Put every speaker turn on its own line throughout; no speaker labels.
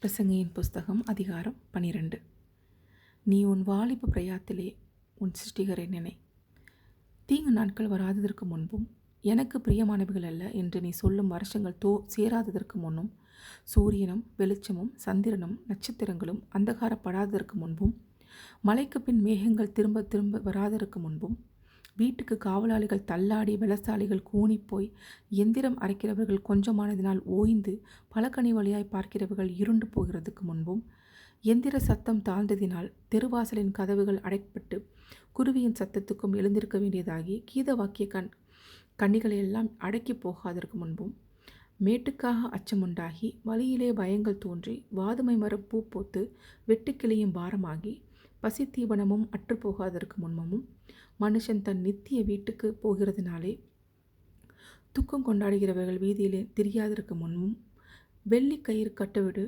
பிரசங்கியின் புஸ்தகம் அதிகாரம் 12. நீ உன் வாலிப பிரயாத்திலே உன் சிருஷ்டிகரை நினை. தீங்கு நாட்கள் வராததற்கு முன்பும் எனக்கு பிரியமானவைகள் அல்ல என்று நீ சொல்லும் வருஷங்கள் சேராததற்கு முன்னும், சூரியனும் வெளிச்சமும் சந்திரனும் நட்சத்திரங்களும் அந்தகாரப்படாததற்கு முன்பும், மழைக்கு பின் மேகங்கள் திரும்ப திரும்ப வராததற்கு முன்பும், வீட்டுக்கு காவலாளிகள் தள்ளாடி பலசாலிகள் கூனிப்போய், எந்திரம் அரைக்கிறவர்கள் கொஞ்சமானதினால் ஓய்ந்து, பலகனி வழியாய் பார்க்கிறவர்கள் இருண்டு போகிறதுக்கு முன்பும், எந்திர சத்தம் தாழ்ந்ததினால் தெருவாசலின் கதவுகள் அடைப்பட்டு குருவியின் சத்தத்துக்கும் எழுந்திருக்க வேண்டியதாகி கீத வாக்கிய கண்ணிகளையெல்லாம் அடக்கி போகாதற்கு முன்பும், மேட்டுக்காக அச்சமுண்டாகி வழியிலே பயங்கள் தோன்றி வாதுமை மரம் பூ பூத்து வெட்டுக்கிளியும் பாரமாகி பசித்தீவனமும் அற்றுப்போகாதற்கு முன்பமும், மனுஷன் தன் நித்திய வீட்டுக்கு போகிறதுனாலே துக்கம் கொண்டாடுகிறவர்கள் வீதியிலே திரியாதற்கு முன்பும், வெள்ளி கயிறு கட்டுவிடு,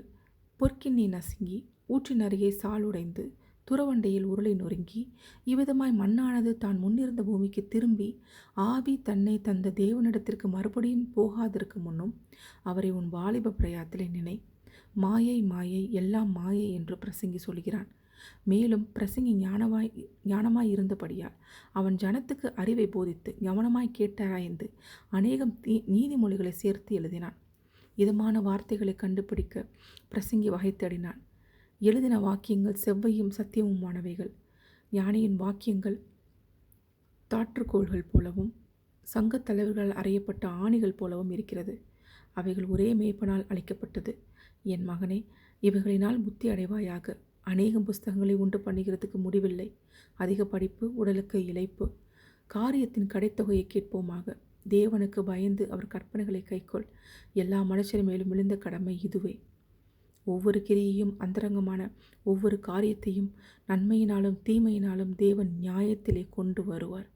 பொற்கிண்ணி நசுங்கி, ஊற்றின் அருகே சால் உடைந்து, துறவண்டையில் உருளை நொறுங்கி, இவ்விதமாய் மண்ணானது தான் முன்னிருந்த பூமிக்கு திரும்பி ஆவி தன்னை தந்த தேவனிடத்திற்கு மறுபடியும் போகாதற்கு முன்னும் அவரை உன் வாலிப பிரயாத்திலே நினை. மாயை மாயை எல்லாம் மாயை என்று பிரசங்கி சொல்கிறான். மேலும் பிரசங்கி ஞானமாய் இருந்தபடியால் அவன் ஜனத்துக்கு அறிவை போதித்து கவனமாய் கேட்டாராய்ந்து அநேகம் நீதிமொழிகளை சேர்த்து எழுதினான். இதமான வார்த்தைகளை கண்டுபிடிக்க பிரசங்கி வகை தேடினான். எழுதின வாக்கியங்கள் செவ்வையும் சத்தியமுமானவைகள். ஞானியின் வாக்கியங்கள் தாற்றுக்கோள்கள் போலவும் சங்கத் தலைவர்களால் அறையப்பட்ட ஆணிகள் போலவும் இருக்கிறது. அவைகள் ஒரே மேய்ப்பனால் அளிக்கப்பட்டது. என் மகனே, இவைகளினால் புத்தி அடைவாயாக. அநேகம் புஸ்தகங்களை உண்டு பண்ணுகிறதுக்கு முடிவில்லை. அதிக படிப்பு உடலுக்கு இளைப்பு. காரியத்தின் கடைத்தொகையை கேட்போமாக. தேவனுக்கு பயந்து அவர் கற்பனைகளை கைக்கொள். எல்லா மனுஷர் மேலும் விழுந்த கடமை இதுவே. ஒவ்வொரு கிரியையும் அந்தரங்கமான ஒவ்வொரு காரியத்தையும் நன்மையினாலும் தீமையினாலும் தேவன் நியாயத்திலே கொண்டு வருவார்.